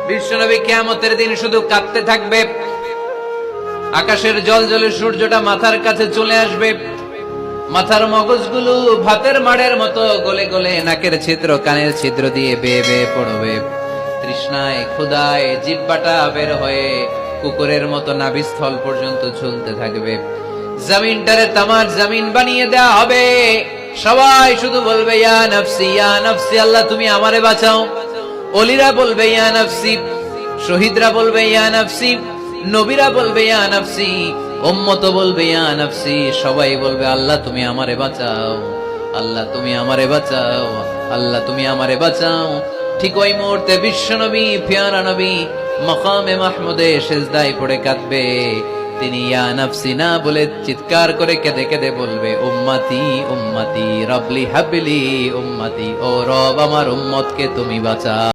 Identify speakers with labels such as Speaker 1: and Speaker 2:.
Speaker 1: বিশ্বনবী কিয়ামতের দিন শুধু কাঁদতে থাকবে। আকাশের জলজলে সূর্যটা মাথার কাছে চলে আসবে, মাথার মগজগুলো ভাতের মাড়ের মতো গলে গলে নাকের ছিদ্র কানের ছিদ্র দিয়ে বেয়ে বেয়ে পড়বে। তৃষ্ণায় ক্ষুধায় জিহ্বাটা বের হয়ে কুকুরের মতো নাভিস্থল পর্যন্ত ঝুলতে থাকবে। জমিনটারে তামার জমিন বানিয়ে দেওয়া হবে। সবাই শুধু বলবে ইয়া নফসি, আল্লাহ তুমি আমারে বাঁচাও। ওলিরা বলবে ইয়া নফসি, শহীদরা বলবে ইয়া নফসি, নবীরা বলবে ইয়া নফসি, উম্মত বলবে ইয়া নফসি। সবাই বলবে আল্লাহ তুমি আমারে বাঁচাও, আল্লাহ তুমি আমারে বাঁচাও, আল্লাহ তুমি আমারে বাঁচাও। ঠিক ওই মুহূর্তে বিশ্বনবী প্যারা নবী মাকামে মাহমুদে সিজদায় পড়ে কাঁদবে। তিনি ইয়া নফসি না বলে চিৎকার করে কেঁদে কেঁদে বলবে উম্মতি উম্মতি রবলি হাবলি উম্মতি, ও রব আমার উম্মতকে তুমি বাঁচাও।